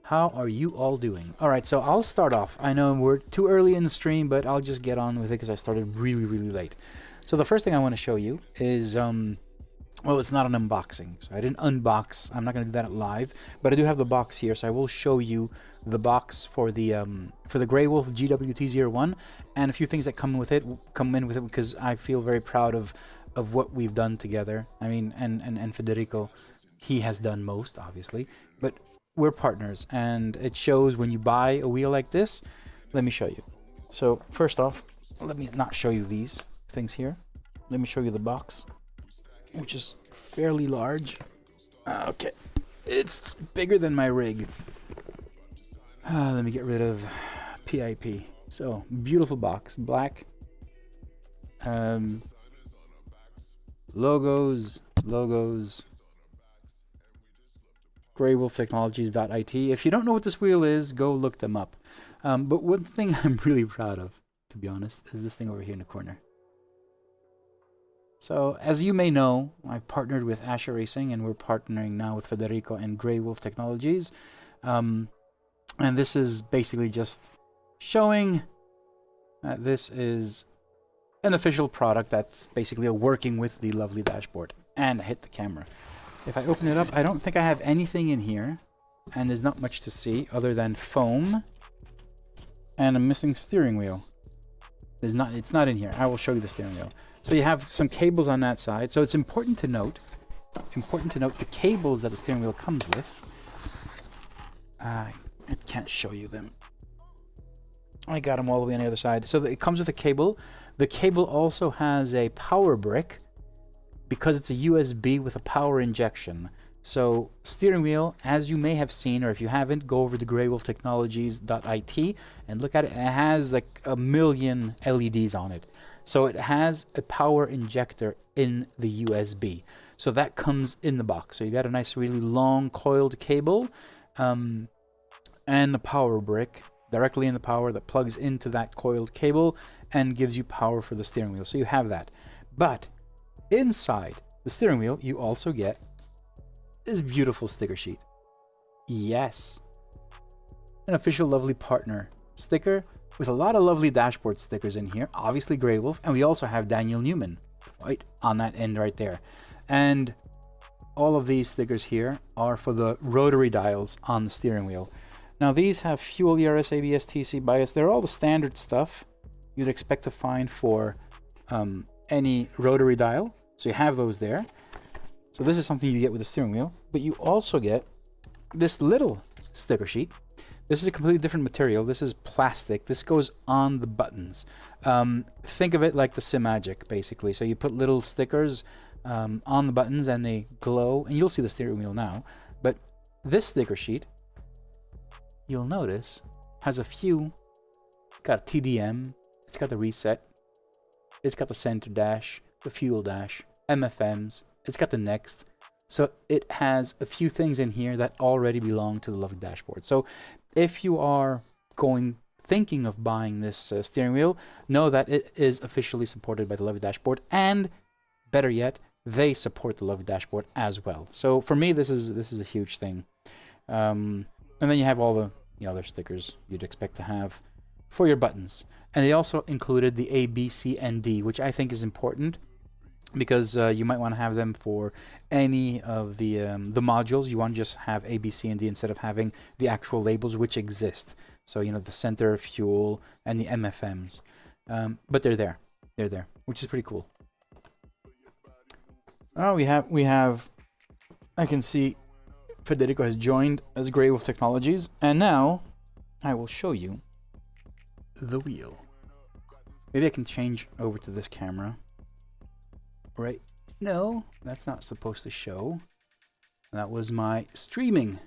How are you all doing? Alright, so I'll start off. I know we're too early in the stream, but I'll just get on with it because I started really, really late. So the first thing I want to show you is, well, it's not an unboxing. So I didn't unbox. I'm not going to do that live, but I do have the box here, so I will show you the box for the Greywolf GWT-01 and a few things that come in with it because I feel very proud of what we've done together. I mean, and Federico, he has done most, obviously, but we're partners, and it shows when you buy a wheel like this. Let me show you. So first off, let me not show you these things here. Let me show you the box, which is fairly large. Okay, it's bigger than my rig. Let me get rid of PIP. So beautiful box, black. Logos. Greywolf Technologies.it. If you don't know what this wheel is, go look them up. But one thing I'm really proud of, to be honest, is this thing over here in the corner. So, as you may know, I partnered with Ascher Racing, and we're partnering now with Federico and Greywolf Technologies. And this is basically just showing that this is an official product that's basically working with the lovely dashboard. And I hit the camera. If I open it up, I don't think I have anything in here, and there's not much to see other than foam and a missing steering wheel. It's not in here. I will show you the steering wheel. So you have some cables on that side. So it's important to note the cables that the steering wheel comes with. I can't show you them. I got them all the way on the other side. So it comes with a cable. The cable also has a power brick, because it's a USB with a power injection. So steering wheel, as you may have seen, or if you haven't, go over to greywolftechnologies.it and look at it. It has like 1 million LEDs on it. So it has a power injector in the USB. So that comes in the box. So you got a nice, really long coiled cable and a power brick directly in the power that plugs into that coiled cable and gives you power for the steering wheel. So you have that. But inside the steering wheel, you also get this beautiful sticker sheet. Yes, an official lovely partner sticker with a lot of lovely dashboard stickers in here. Obviously Greywolf, and we also have Daniel Newman right on that end right there. And all of these stickers here are for the rotary dials on the steering wheel. Now these have fuel, ERS, ABS, TC, bias. They're all the standard stuff you'd expect to find for any rotary dial. So you have those there. So this is something you get with the steering wheel, but you also get this little sticker sheet. This is a completely different material. This is plastic. This goes on the buttons. Think of it like the Simagic, basically. So you put little stickers on the buttons and they glow, and you'll see the steering wheel now. But this sticker sheet, you'll notice, has a few. It's got a TDM. It's got the reset. It's got the center dash, the fuel dash, MFMs. It's got the next. So it has a few things in here that already belong to the lovely dashboard. So if you are thinking of buying this steering wheel, know that it is officially supported by the lovely dashboard, and better yet, they support the lovely dashboard as well. So for me, this is a huge thing. And then you have all the other stickers you'd expect to have for your buttons. And they also included the A, B, C, and D, which I think is important because you might want to have them for any of the modules. You want to just have A, B, C, and D instead of having the actual labels which exist. So, you know, the center, fuel, and the MFMs. But they're there. They're there, which is pretty cool. Oh, we have, I can see Federico has joined as Greywolf Technologies, and now I will show you the wheel. Maybe I can change over to this camera. Right? No, that's not supposed to show. That was my streaming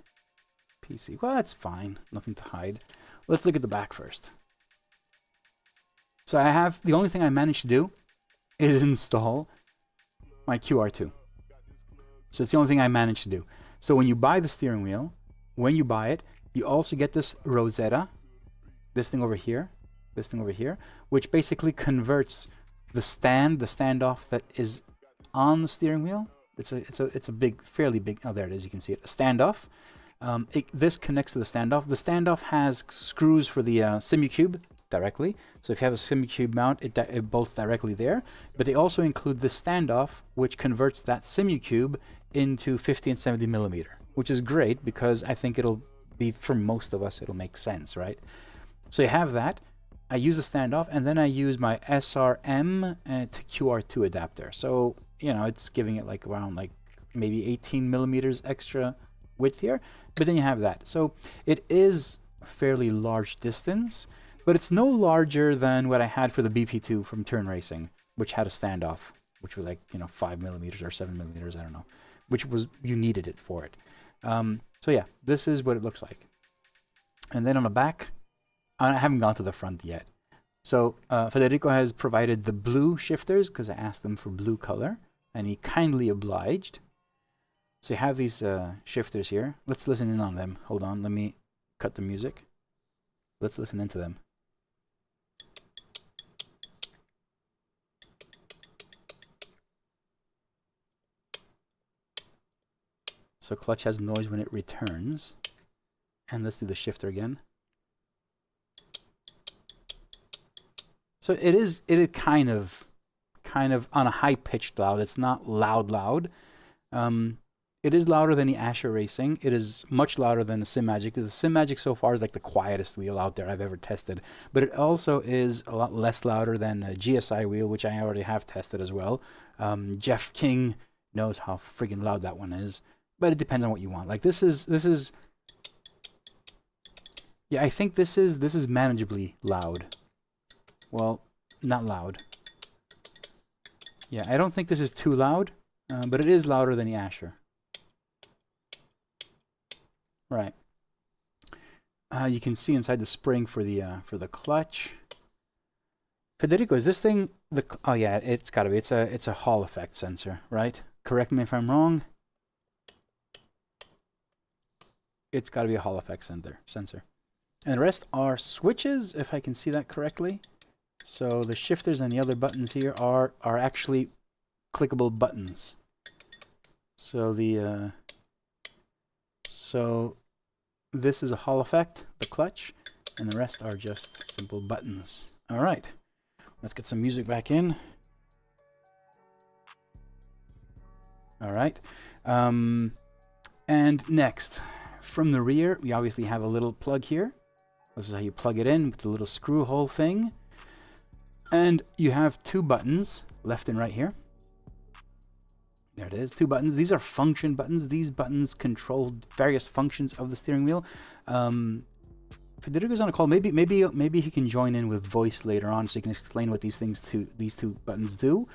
PC. Well, that's fine. Nothing to hide. Let's look at the back first. So the only thing I managed to do is install my QR2. So it's the only thing I managed to do. So when you buy the steering wheel, when you buy it, you also get this Rosetta, this thing over here, which basically converts the standoff that is on the steering wheel. It's a big, fairly big. Oh, there it is. You can see it. A standoff This connects to the standoff. The standoff has screws for the Simucube directly. So if you have a Simucube mount, it bolts directly there. But they also include the standoff, which converts that Simucube into 50 and 70 millimeter, which is great because I think it'll be, for most of us, it'll make sense, right? So you have that. I use the standoff, and then I use my SRM to QR2 adapter. So, you know, it's giving it like around like maybe 18 millimeters extra width here, but then you have that. So it is a fairly large distance, but it's no larger than what I had for the BP2 from Turn Racing, which had a standoff, which was like, you know, 5 millimeters or 7 millimeters, I don't know, which was, you needed it for it. So yeah, this is what it looks like. And then on the back, I haven't gone to the front yet. So Federico has provided the blue shifters because I asked them for blue color, and he kindly obliged. So you have these shifters here. Let's listen in on them. Hold on, let me cut the music. Let's listen into them. So clutch has noise when it returns. And let's do the shifter again. So it is kind of on a high-pitched loud. It's not loud. It is louder than the Ascher Racing. It is much louder than the Simagic. The Simagic so far is like the quietest wheel out there I've ever tested. But it also is a lot less louder than a GSI wheel, which I already have tested as well. Jeff King knows how friggin' loud that one is. But it depends on what you want. Like this is yeah, I think this is manageably loud. Well, not loud. Yeah, I don't think this is too loud, but it is louder than the Ascher. Right. You can see inside the spring for the clutch. Federico, is this thing the? Oh yeah, it's got to be. It's a Hall effect sensor, right? Correct me if I'm wrong. It's got to be a Hall effect sensor. And the rest are switches, if I can see that correctly. So the shifters and the other buttons here are actually clickable buttons. So this is a Hall effect, the clutch, and the rest are just simple buttons. All right, let's get some music back in. All right, and next, from the rear, we obviously have a little plug here. This is how you plug it in with the little screw hole thing. And you have two buttons, left and right here. There it is, two buttons. These are function buttons. These buttons control various functions of the steering wheel. Federico's on a call. Maybe he can join in with voice later on, so he can explain what these two buttons do.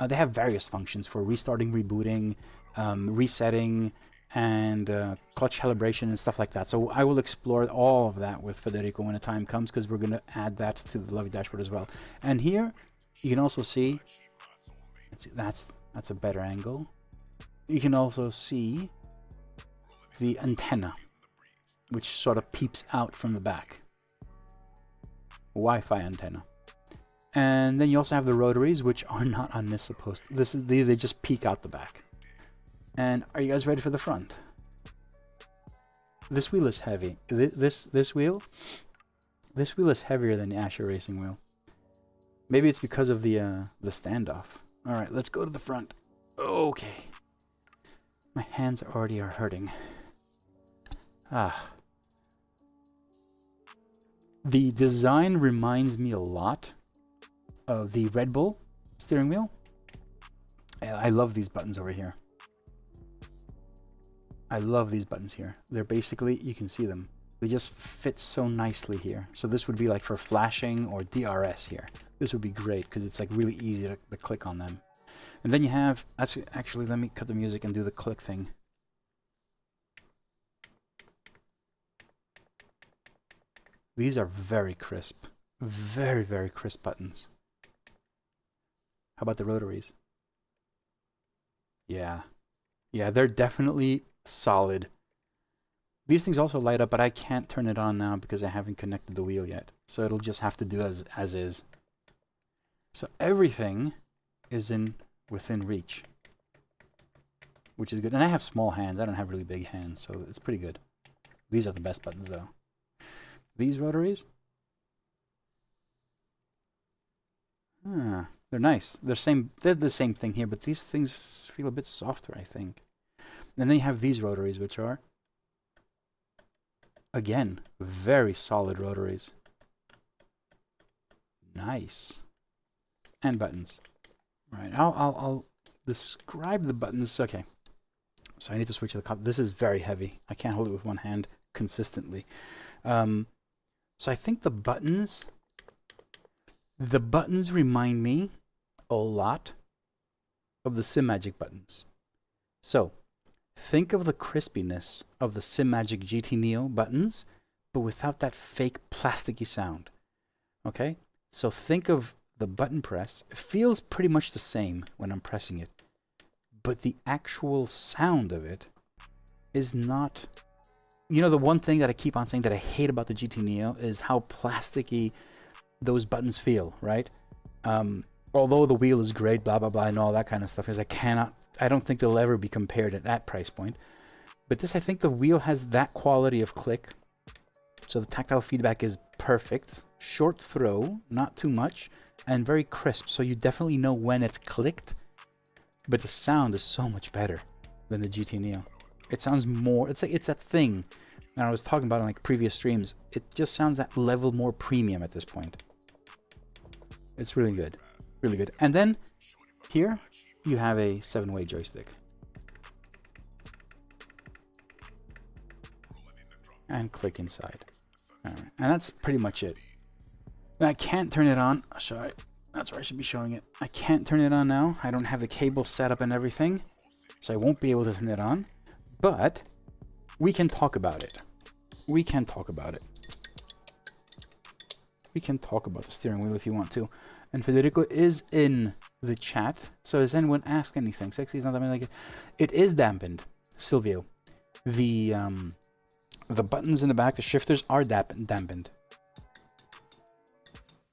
They have various functions for restarting, rebooting, resetting, and clutch calibration and stuff like that. So I will explore all of that with Federico when the time comes, because we're going to add that to the lovely dashboard as well. And here you can also see, let's see, that's a better angle. You can also see the antenna, which sort of peeps out from the back. Wi-Fi antenna. And then you also have the rotaries, which are not on this supposed. They just peek out the back. And are you guys ready for the front? This wheel is heavy. This wheel is heavier than the Ascher Racing wheel. Maybe it's because of the standoff. All right, let's go to the front. Okay. My hands already are hurting. The design reminds me a lot of the Red Bull steering wheel. I love these buttons over here. I love these buttons here. They're basically, you can see them. They just fit so nicely here. So this would be like for flashing or DRS here. This would be great because it's like really easy to click on them. And then you have, actually, let me cut the music and do the click thing. These are very crisp. Very, very crisp buttons. How about the rotaries? Yeah. Yeah, they're definitely solid. These things also light up, but I can't turn it on now because I haven't connected the wheel yet. So it'll just have to do as is. So everything is within reach, which is good. And I have small hands. I don't have really big hands, so it's pretty good. These are the best buttons, though. These rotaries? Ah, they're nice. They're the same thing here, but these things feel a bit softer, I think. And then you have these rotaries, which are, again, very solid rotaries. Nice. And buttons. Right, I'll describe the buttons. Okay. So I need to switch to the cup. This is very heavy. I can't hold it with one hand consistently. So I think the buttons remind me a lot of the Simagic buttons. So think of the crispiness of the Simagic GT Neo buttons, but without that fake plasticky sound. Okay? So think of the button press. It feels pretty much the same when I'm pressing it, but the actual sound of it is not... You know, the one thing that I keep on saying that I hate about the GT Neo is how plasticky those buttons feel, right? Although the wheel is great, blah, blah, blah, and all that kind of stuff, because I don't think they'll ever be compared at that price point. But this, I think the wheel has that quality of click. So the tactile feedback is perfect. Short throw, not too much, and very crisp. So you definitely know when it's clicked. But the sound is so much better than the GT Neo. It sounds more, it's that thing. And I was talking about in like previous streams. It just sounds that level more premium at this point. It's really good. Really good. And then here you have a 7-way joystick. And click inside. All right. And that's pretty much it. And I can't turn it on. Sorry. That's where I should be showing it. I can't turn it on now. I don't have the cable set up and everything. So I won't be able to turn it on. But we can talk about it. We can talk about it. We can talk about the steering wheel if you want to. And Federico is in the chat. So does anyone ask anything? Sexy is not that many like it. It is dampened, Silvio. The buttons in the back, the shifters are dampened.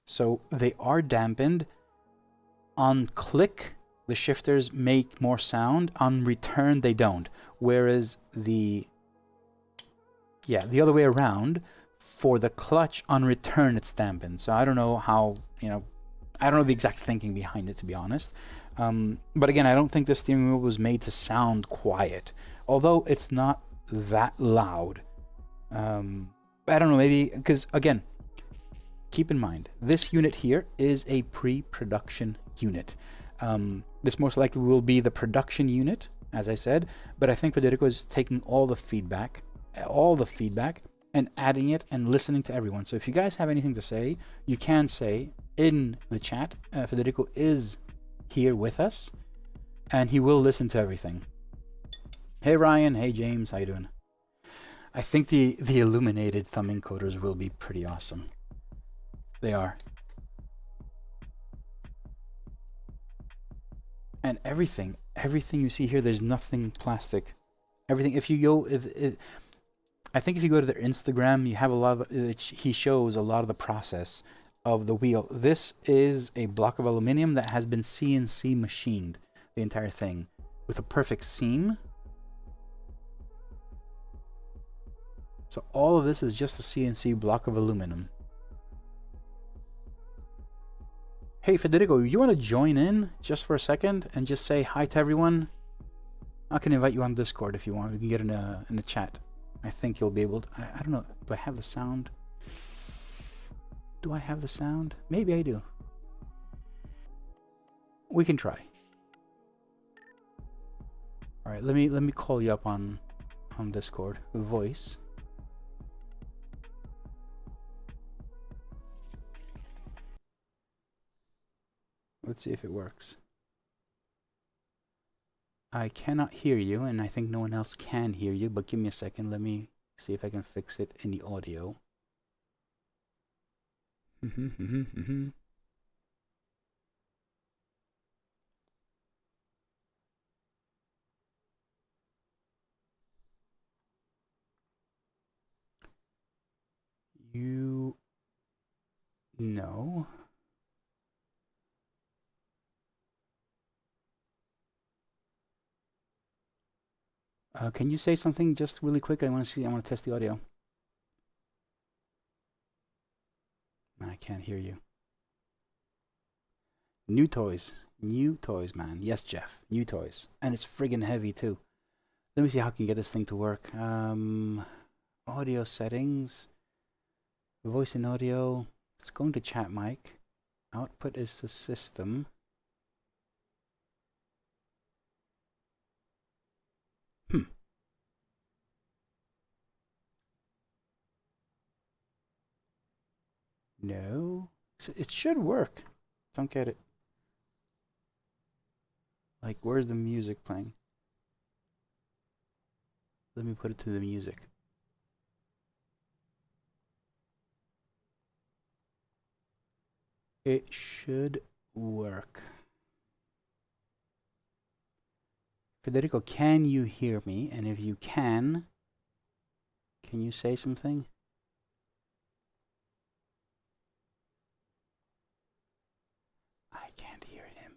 So they are dampened. On click, the shifters make more sound. On return, they don't. Whereas the other way around, for the clutch, on return, it's dampened. So I don't know how, I don't know the exact thinking behind it, to be honest. But again, I don't think the steering wheel was made to sound quiet. Although it's not that loud. I don't know, maybe, because again, keep in mind, this unit here is a pre-production unit. This most likely will be the production unit, as I said, but I think Federico is taking all the feedback, and adding it and listening to everyone. So if you guys have anything to say, you can say in the chat. Federico is here with us, and he will listen to everything. Hey Ryan, hey James, how you doing? I think the illuminated thumb encoders will be pretty awesome. They are. And everything you see here, there's nothing plastic. Everything, if you go, I think if you go to their Instagram, you have a lot of, he shows a lot of the process of the wheel. This is a block of aluminum that has been CNC machined, the entire thing, with a perfect seam. So all of this is just a CNC block of aluminum. Hey Federico, you want to join in just for a second and just say hi to everyone? I can invite you on Discord if you want. We can get in the chat. I think you'll be able to. I don't know. Do I have the sound? Do I have the sound? Maybe I do. We can try. All right. Let me call you up on Discord. Voice. Let's see if it works. I cannot hear you, and I think no one else can hear you, but give me a second. Let me see if I can fix it in the audio. You... No. Can you say something just really quick? I want to test the audio. I can't hear you. New toys, man. Yes, Jeff, new toys, and it's friggin' heavy too. Let me see how I can get this thing to work. Audio settings, voice and audio. Let's go into chat mic. Output is the system. No, it should work. Don't get it. Like, where's the music playing? Let me put it to the music. It should work. Federico, can you hear me? And if you can you say something? I can't hear him.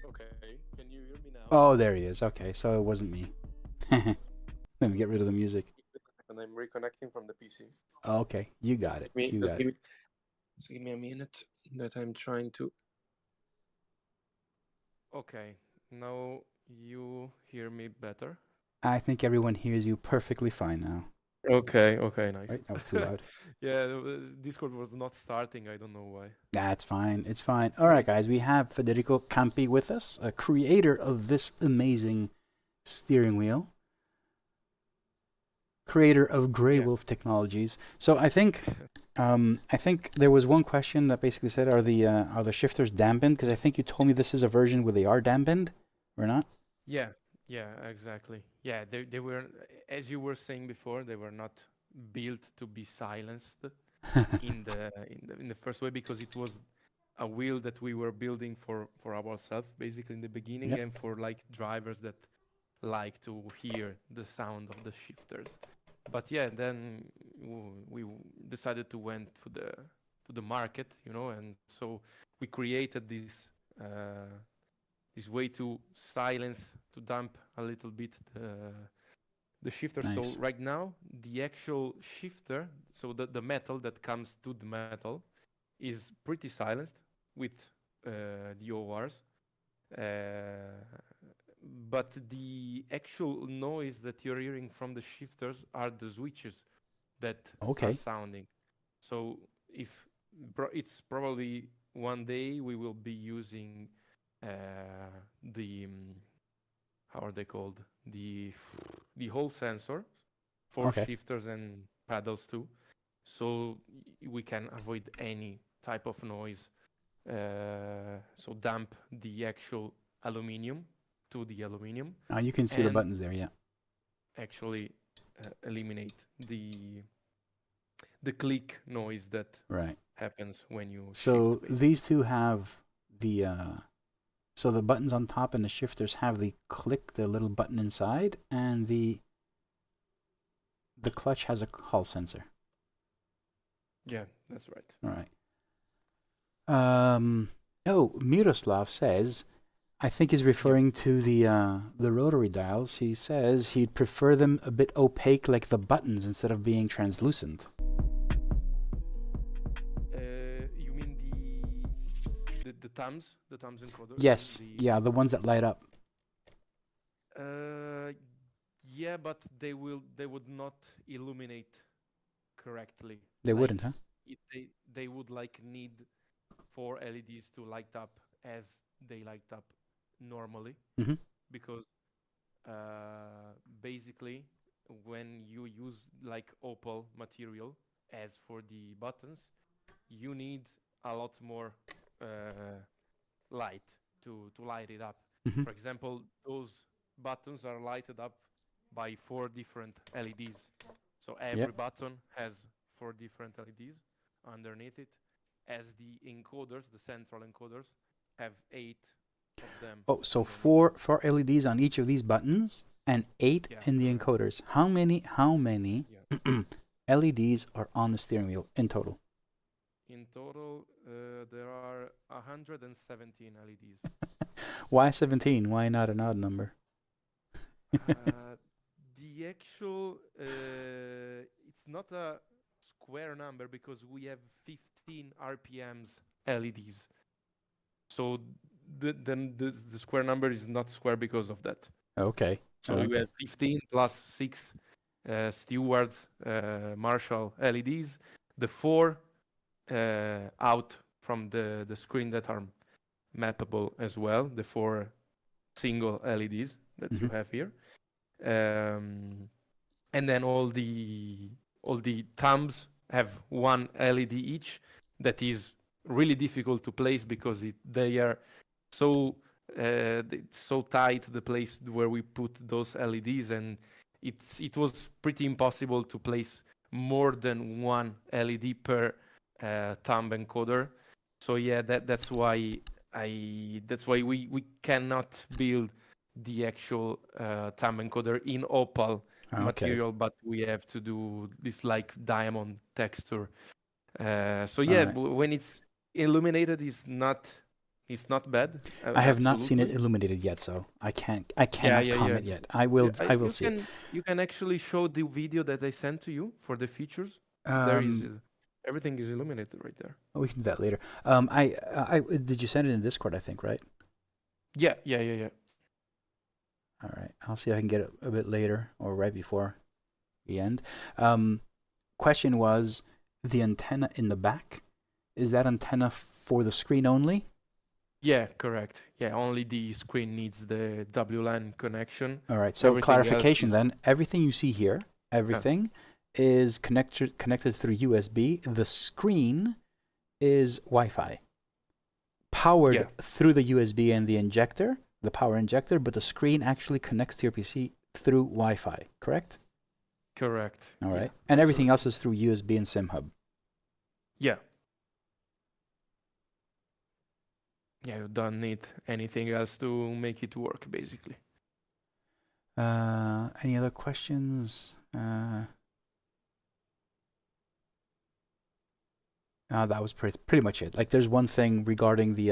Okay, can you hear me now? Oh, there he is. Okay, so it wasn't me. Let me get rid of the music. And I'm reconnecting from the PC. Okay, you got it. Just give me a minute that I'm trying to... Okay, now you hear me better? I think everyone hears you perfectly fine now. Okay, nice. Right, that was too loud. Yeah, Discord was not starting, I don't know why. That's fine, it's fine. All right, guys, we have Federico Campi with us, a creator of this amazing steering wheel. Creator of Greywolf Technologies. So I think there was one question that basically said, are the shifters dampened? Because I think you told me this is a version where they are dampened, or not? Yeah, exactly. Yeah, they were, as you were saying before, they were not built to be silenced in the first way, because it was a wheel that we were building for ourselves basically in the beginning, and for like drivers that like to hear the sound of the shifters. But yeah, then we decided to went to the market, you know, and so we created this this way to silence, to damp a little bit the shifter. Nice. So right now the actual shifter, so the metal that comes to the metal, is pretty silenced with the ORs. But the actual noise that you're hearing from the shifters are the switches that are sounding. So if it's probably one day we will be using the how are they called, the whole sensor for shifters and paddles too, so we can avoid any type of noise. So damp the actual aluminium to the aluminium. You can see the buttons there, yeah. Actually eliminate the click noise that happens when you so shift. These two have the so the buttons on top and the shifters have the click, the little button inside, and the clutch has a hall sensor. Yeah, that's right. All right. Oh, Miroslav says, I think he's referring to the rotary dials. He says he'd prefer them a bit opaque, like the buttons, instead of being translucent. You mean the thumbs encoders? Yes. Yeah, the ones that light up. Yeah, but they would not illuminate correctly. They wouldn't, huh? They would like need 4 LEDs to light up as they light up normally, because basically when you use like opal material as for the buttons, you need a lot more light to light it up. For example, those buttons are lighted up by 4 different LEDs, so every button has 4 different LEDs underneath it, as the encoders, the central encoders, have 8 of them. Oh, so four LEDs on each of these buttons and 8 in the encoders. How many LEDs are on the steering wheel in total? In total, there are 117 LEDs. Why 17? Why not an odd number? The actual, it's not a square number because we have 15 RPMs LEDs. So the square number is not square because of that. Okay. So we have 15 plus 6 Stewart Marshall LEDs, the 4 out from the screen that are mappable as well, the 4 single LEDs that you have here, and then all the thumbs have 1 LED each. That is really difficult to place because they are so tight, the place where we put those LEDs, and it was pretty impossible to place more than 1 LED per thumb encoder. So yeah, that's why we cannot build the actual thumb encoder in opal material, but we have to do this like diamond texture. So yeah, when it's illuminated, it's not bad. I have not seen it illuminated yet, so I cannot comment yet. I will see it. You can actually show the video that I sent to you for the features. There is everything is illuminated right there. We can do that later. Did you send it in Discord? I think, right? Yeah. All right, I'll see if I can get it a bit later or right before the end. Question was, the antenna in the back, is that antenna for the screen only? Yeah, correct. Yeah, only the screen needs the WLAN connection. All right, so clarification then. Everything you see here, is connected through USB. The screen is Wi-Fi. Powered through the USB and the injector, the power injector, but the screen actually connects to your PC through Wi-Fi, correct? Correct. All right. And everything else is through USB and SIM hub. Yeah. Yeah, you don't need anything else to make it work, basically. Any other questions? That was pretty much it. Like, there's one thing regarding the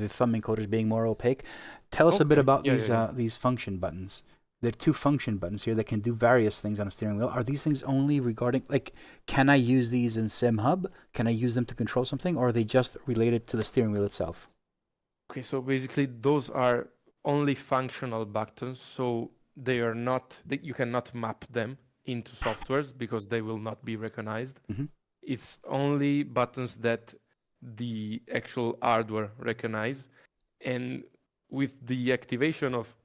thumb encoders being more opaque. Tell us a bit about these function buttons. There are 2 function buttons here that can do various things on a steering wheel. Are these things only regarding, like, can I use these in Sim Hub? Can I use them to control something, or are they just related to the steering wheel itself? Okay, so basically those are only functional buttons, so they are not, you cannot map them into softwares because they will not be recognized. It's only buttons that the actual hardware recognize, and with the activation of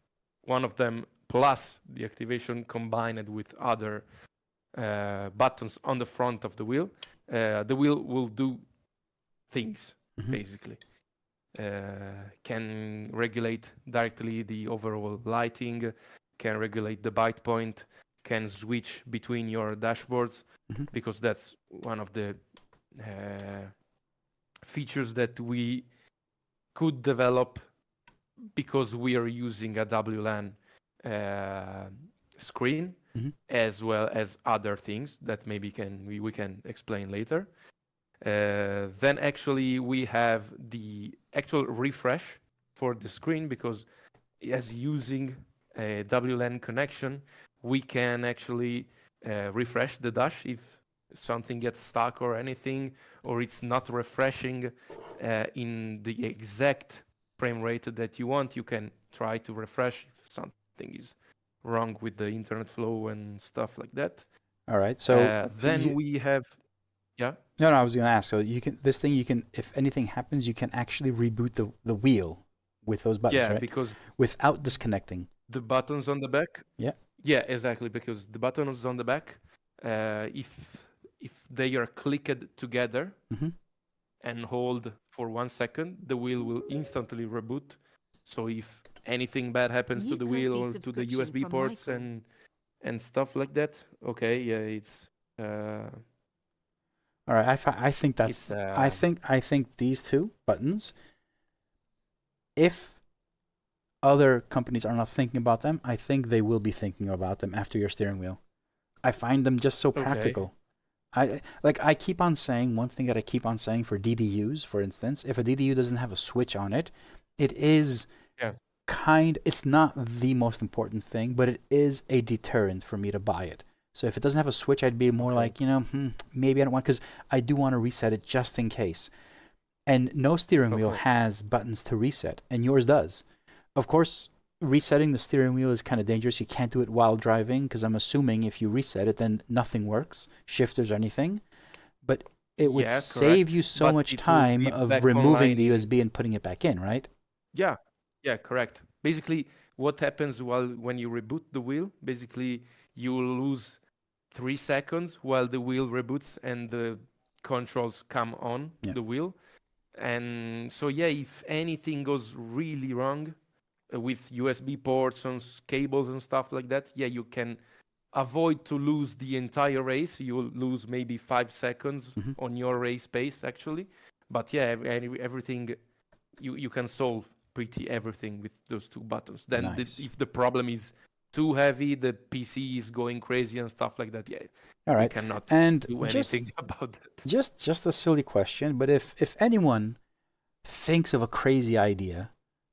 one of them plus the activation combined with other buttons on the front of the wheel will do things, basically. Can regulate directly the overall lighting, can regulate the bite point, can switch between your dashboards, because that's one of the features that we could develop because we are using a WLAN screen, as well as other things that maybe we can explain later. Then actually we have the actual refresh for the screen, because as using a WLAN connection, we can actually refresh the dash if something gets stuck or anything, or it's not refreshing in the exact frame rate that you want. You can try to refresh if something is wrong with the internet flow and stuff like that. All right, so then we have No, I was going to ask. So you can, if anything happens, you can actually reboot the wheel with those buttons, right? Because without disconnecting. The buttons on the back. Yeah, exactly. Because the buttons on the back, if they are clicked together and hold for 1 second, the wheel will instantly reboot. So if anything bad happens to the wheel or to the USB ports and stuff like that, it's. All right, I think that's. I think these 2 buttons, if other companies are not thinking about them, I think they will be thinking about them after your steering wheel. I find them just so practical. I keep on saying, one thing that I keep on saying for DDUs, for instance, if a DDU doesn't have a switch on it, it is it's not the most important thing, but it is a deterrent for me to buy it. So if it doesn't have a switch, I'd be more like, maybe I don't want, because I do want to reset it just in case. And no steering wheel has buttons to reset, and yours does. Of course, resetting the steering wheel is kind of dangerous. You can't do it while driving, because I'm assuming if you reset it, then nothing works, shifters or anything. But it would save you so much time of removing the USB and putting it back in, right? Yeah, correct. Basically, what happens when you reboot the wheel, basically you lose 3 seconds while the wheel reboots and the controls come on the wheel. And so, if anything goes really wrong with USB ports and cables and stuff like that, you can avoid to lose the entire race. You'll lose maybe 5 seconds on your race pace, actually. But everything, you can solve pretty everything with those 2 buttons. Then if the problem is too heavy, the PC is going crazy and stuff like that, all right, you cannot do anything about that. Just a silly question, but if anyone thinks of a crazy idea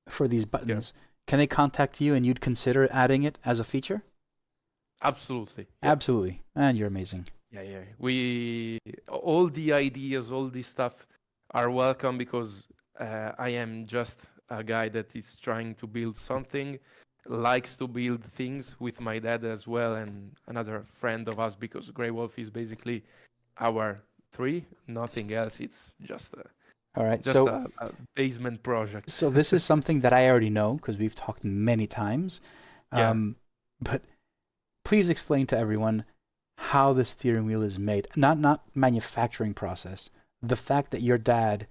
for these buttons, can they contact you and you'd consider adding it as a feature? Absolutely. Absolutely. And you're amazing. We all the ideas, all this stuff are welcome, because I am just a guy that is trying to build something, likes to build things with my dad as well, and another friend of us, because Greywolf is basically our 3, nothing else. It's just a basement project. So this is something that I already know, because we've talked many times. But please explain to everyone how the steering wheel is made. Not manufacturing process. The fact that your dad,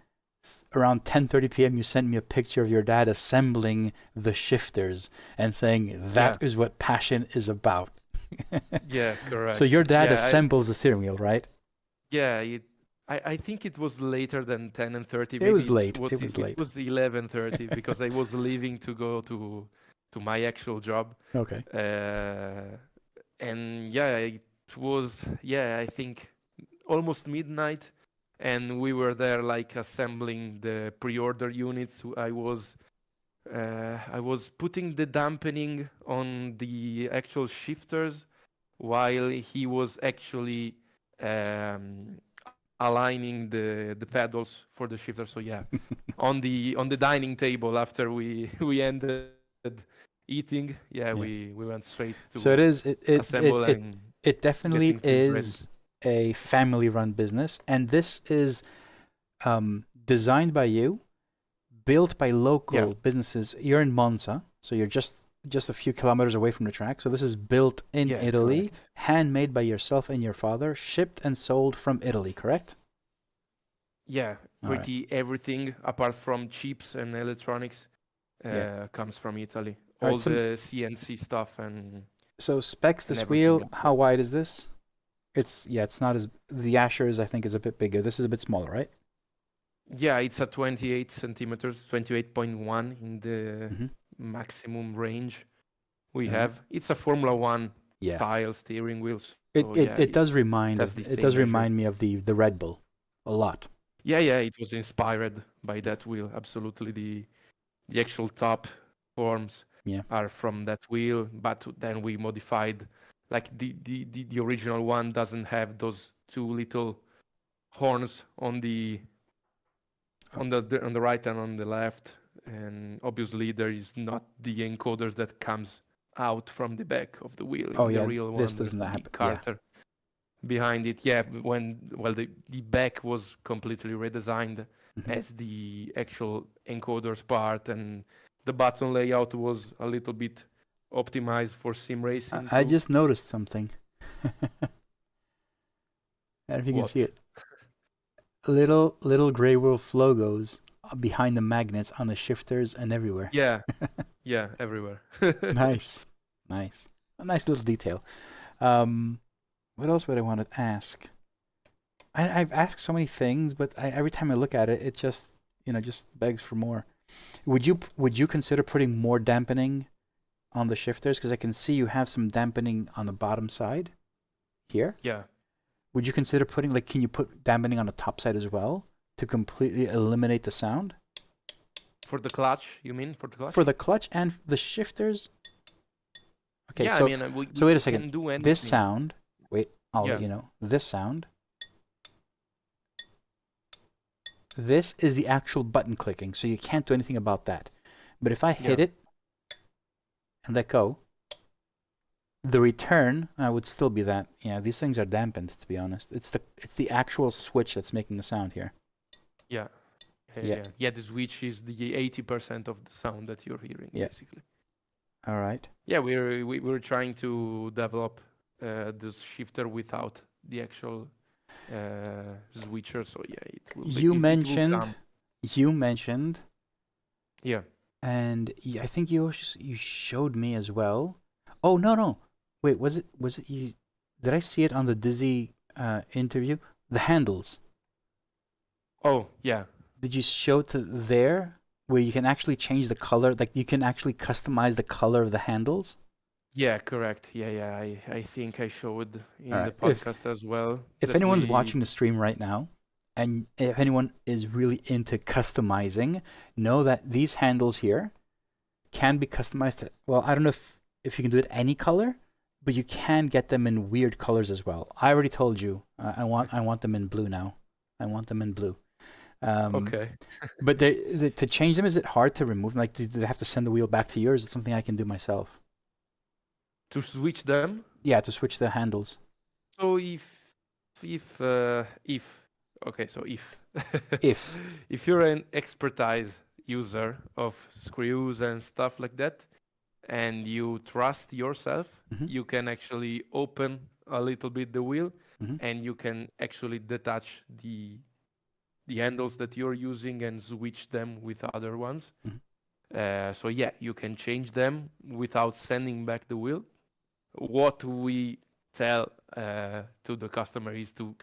around 10:30 p.m., you sent me a picture of your dad assembling the shifters and saying that is what passion is about. Correct. So your dad assembles the steering wheel, right? I think it was later than 10 and 30. It was late. It was 11:30 because I was leaving to go to my actual job. Okay. And it was I think almost midnight, and we were there like assembling the pre-order units. I was putting the dampening on the actual shifters while he was actually aligning the pedals for the shifter. So on the dining table after we ended eating, we went straight to assemble. It definitely is a family-run business, and this is designed by you, built by local businesses. You're in Monza, so you're just a few kilometers away from the track. So this is built in Italy, handmade by yourself and your father, shipped and sold from Italy, correct? Everything apart from chips and electronics comes from Italy. All the CNC stuff and. So specs, this wheel, how wide is this? It's not as, the Ascher is, I think, is a bit bigger. This is a bit smaller, right? It's a 28 centimeters, 28.1 in the maximum range we have. It's a Formula One style steering wheels. So it does remind me of the Red Bull a lot. It was inspired by that wheel. Absolutely, the actual top forms are from that wheel, but then we modified. Like the original one doesn't have those 2 little horns on the right and on the left, and obviously there is not the encoders that comes out from the back of the wheel. The real one, this doesn't happen. Carter behind it. The back was completely redesigned as the actual encoders part, and the button layout was a little bit optimized for sim racing. I just noticed something. I don't know if you can see it. Little Greywolf logos behind the magnets on the shifters and everywhere. Everywhere. Nice. A nice little detail. What else would I want to ask? I've asked so many things, but every time I look at it, it just begs for more. Would you consider putting more dampening on the shifters? Because I can see you have some dampening on the bottom side here. Would you consider putting, can you put dampening on the top side as well to completely eliminate the sound? For the clutch, you mean for the clutch? For the clutch and the shifters. Okay, Yeah, so I mean, we wait a can second. do anything. This sound. Wait, I'll let Yeah. you know. This sound. This is the actual button clicking, so you can't do anything about that. But if I hit it and let go, the return would still be that. Yeah, these things are dampened, to be honest. It's the actual switch that's making the sound here. Yeah. Yeah, the switch is the 80% of the sound that you're hearing, basically. All right. Yeah, we're trying to develop the shifter without the actual switcher. So yeah, it will. You mentioned. It will come. You mentioned. Yeah. And I think you showed me as well. Oh no. Wait, was it you? Did I see it on the Dizzy interview? The handles. Oh yeah. Did you show it to there where you can actually change the color? Like you can actually customize the color of the handles? Yeah, correct. Yeah. I think I showed in the podcast as well. If anyone's watching the stream right now, and if anyone is really into customizing, know that these handles here can be customized. Well, I don't know if you can do it any color, but you can get them in weird colors as well. I already told you. I want them in blue now. I want them in blue. Okay. But to change them, is it hard to remove them? Like, do they have to send the wheel back to you, or is it something I can do myself? To switch them? Yeah, to switch the handles. So if you're an expertise user of screws and stuff like that, and you trust yourself, you can actually open a little bit the wheel, and you can actually detach the handles that you're using and switch them with other ones. So yeah, you can change them without sending back the wheel. What we tell to the customer is to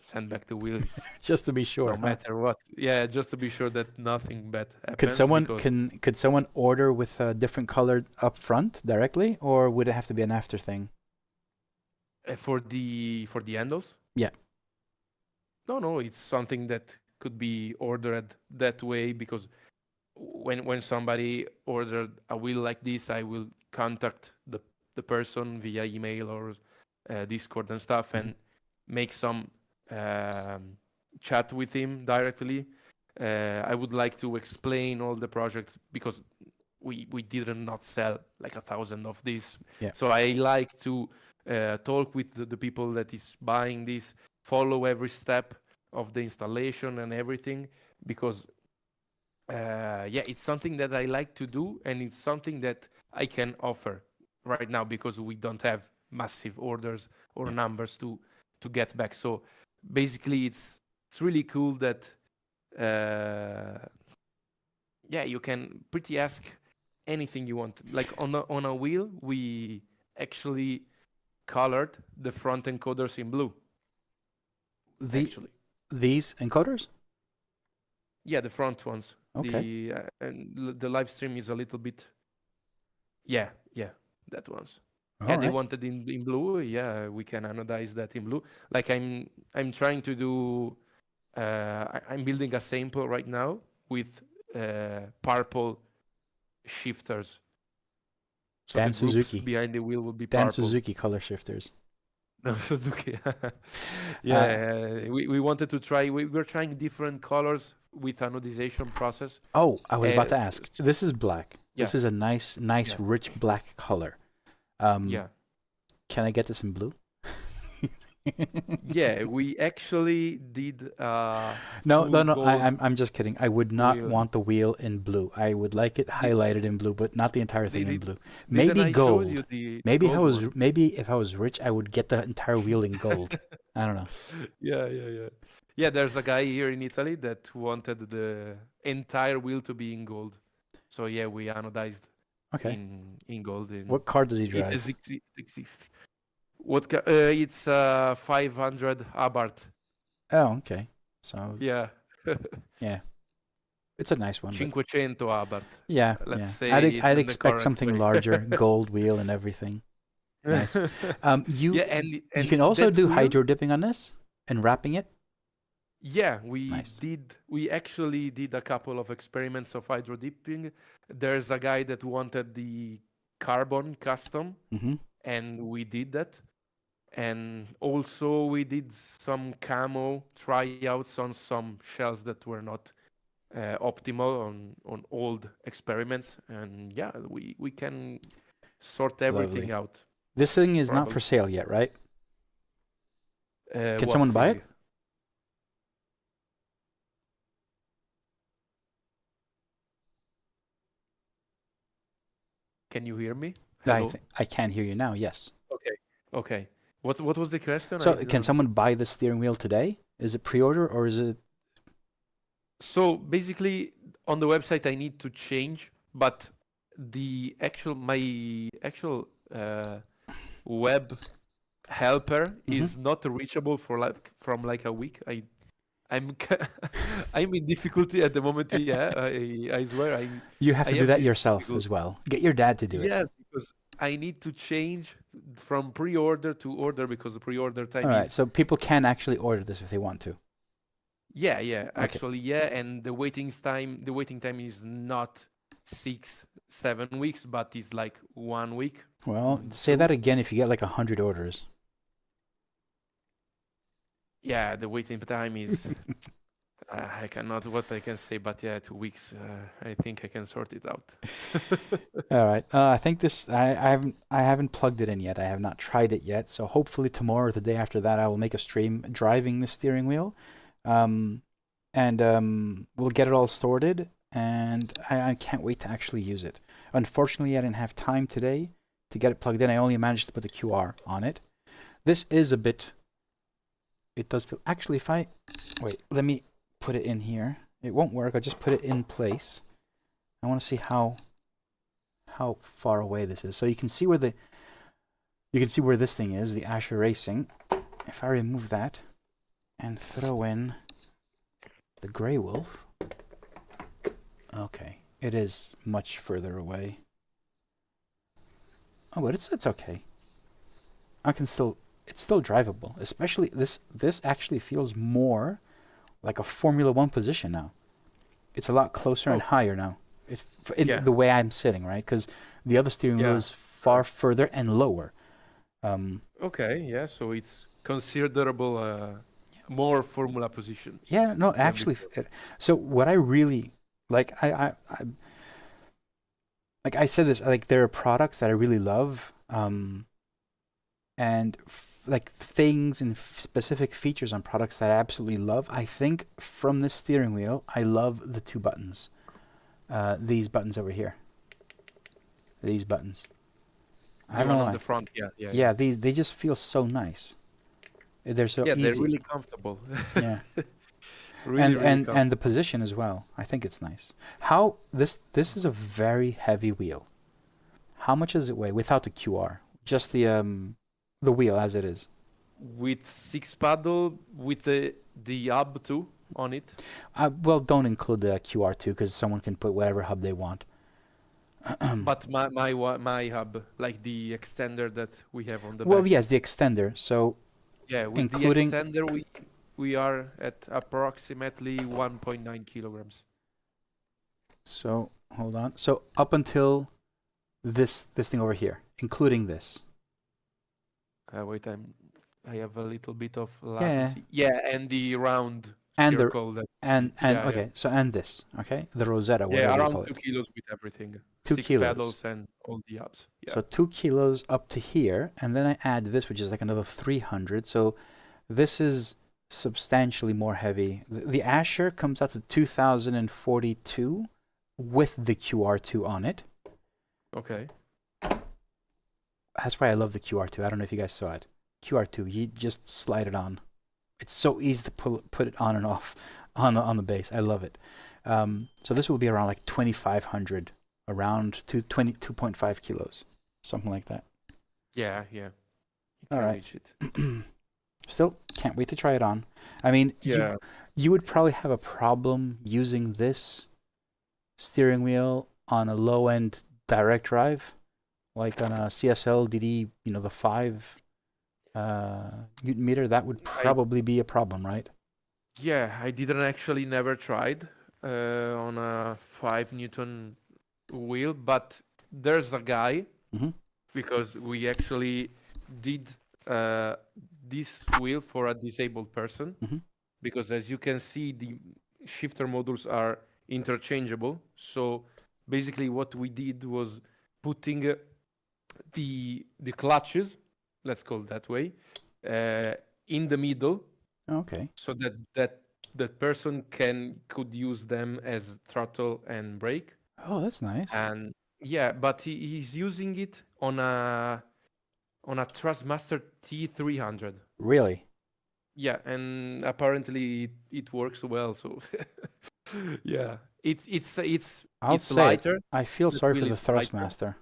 send back the wheels just to be sure, no matter what. Yeah, just to be sure that nothing bad happens. Could someone order with a different color up front directly, or would it have to be an after thing? For the handles? Yeah. No, it's something that could be ordered that way, because when somebody ordered a wheel like this, I will contact the person via email or Discord and stuff, and make some chat with him directly. I would like to explain all the projects, because we did not sell like 1,000 of these. Yeah. So I like to talk with the people that is buying this, follow every step of the installation and everything, because it's something that I like to do, and it's something that I can offer right now, because we don't have massive orders or numbers to get back. So basically it's really cool that you can pretty ask anything you want. Like on a wheel, we actually colored the front encoders in blue. These encoders? Yeah, the front ones. Okay. And the live stream is a little bit. Yeah, that ones. They wanted in blue. Yeah, we can anodize that in blue. Like I'm trying to do. I'm building a sample right now with purple shifters. So Dan the groups Suzuki behind the wheel will be Dan purple. Suzuki color shifters. No, Suzuki. We wanted to try. We're trying different colors with anodization process. Oh, I was about to ask. This is black. Yeah. This is a nice, rich black color. Can I get this in blue? Yeah, we actually did. No. I'm just kidding. I would not want the wheel in blue. I would like it highlighted in blue, but not the entire thing in blue. Maybe gold. Maybe if I was rich, I would get the entire wheel in gold. I don't know. Yeah. There's a guy here in Italy that wanted the entire wheel to be in gold. So yeah, we anodized. Okay. In gold. What car does he drive? It's 500 Abarth. Oh, okay. So yeah. Yeah. It's a nice one. 500 Abarth. Yeah. Let's say I'd expect something larger, gold wheel and everything. Nice. You can also do hydro dipping on this and wrapping it. Yeah, we Nice. did. We actually did a couple of experiments of hydro dipping. There's a guy that wanted the carbon custom, Mm-hmm. and we did that. And also we did some camo tryouts on some shells that were not optimal on old experiments. And yeah, we can sort everything Lovely. out. This thing is not Probably. for sale yet, right? Can What someone buy it? thing? Can you hear me? Hello. I can hear you now. Yes. Okay. Okay. What was the question? I So can didn't. someone buy the steering wheel today? Is it pre-order or is it? So basically, on the website, I need to change, but my actual web helper is not reachable for from like a week. I'm I'm in difficulty at the moment. Yeah, I swear You have I to do have that this yourself difficult. as well. Get your dad to do it. Yeah, because I need to change from pre-order to order because the pre-order All time right. is. So people can actually order this if they want to. Yeah, yeah, Okay. actually, yeah, and the waiting time is not 6, 7 weeks, but it's like 1 week, Well, say two. that again if you get like 100 orders. Yeah, the waiting time is. I cannot what I can say, but yeah, 2 weeks. I think I can sort it out. All right. I think this. I haven't plugged it in yet. I have not tried it yet. So hopefully tomorrow or the day after that, I will make a stream driving the steering wheel, um, and we'll get it all sorted. And I can't wait to actually use it. Unfortunately, I didn't have time today to get it plugged in. I only managed to put the QR on it. This is a bit. It does feel. Actually, if I wait, let me put it in here. It won't work. I'll just put it in place. I want to see how far away this is. So you can see where this thing is, the Ascher Racing. If I remove that and throw in the Greywolf, okay, it is much further away. Oh, but it's okay. It's still drivable. Especially this actually feels more like a Formula One position now. It's a lot closer and higher now. Yeah. The way I'm sitting, right? Because the other steering wheel is far further and lower. Okay, yeah, so it's considerable more Formula position. Yeah, no, than actually. before. So what I really like, like I said this, like there are products that I really love, and like things and specific features on products that I absolutely love. I think from this steering wheel, I love the two buttons. These buttons over here. These buttons. I don't know on why. the front, yeah. Yeah, they just feel so nice. They're so Yeah, easy. they're really comfortable. Yeah. Really comfortable. And the position as well. I think it's nice. How this is a very heavy wheel. How much does it weigh without the QR? Just the wheel as it is. With 6 paddle, with the hub too on it. Well, don't include the QR too, because someone can put whatever hub they want. But my hub, like the extender that we have on the Well, back. yes, the extender. So Yeah, with including the extender, we are at approximately 1.9 kilograms. So hold on. So up until this thing over here, including this. Wait, I have a little bit of Yeah. latency. Yeah, and the round And circle okay. So and this, okay, the Rosetta, whatever you around call 2 it. kilos with everything. 2 6 kilos. pedals and all the hubs. Yeah. So 2 kilos up to here, and then I add this, which is like another 300. So this is substantially more heavy. The Ascher comes out to 2042 with the QR2 on it. Okay. That's why I love the QR2. I don't know if you guys saw it. QR2, you just slide it on. It's so easy to put it on and off on the base. I love it. So this will be around like 2,500, around 22.5 kilos, something like that. Yeah, yeah. You All can right. reach it. Still, can't wait to try it on. I mean, Yeah. you would probably have a problem using this steering wheel on a low-end direct drive, like on a CSL DD, the 5 Newton meter. That would probably be a problem, right? Yeah, I didn't actually never tried on a 5 Newton wheel, but there's a guy Mm-hmm. because we actually did uh, this wheel for a disabled person Mm-hmm. because as you can see the shifter modules are interchangeable. So basically what we did was putting the clutches, let's call it that way, uh, in the middle Okay. so that person could use them as throttle and brake. Oh, that's nice. And yeah, but he's using it on a Thrustmaster T300. Really? Yeah, and apparently it works well. So yeah, I'll it's say it. lighter. I feel That sorry for wheel the is lighter. Thrustmaster.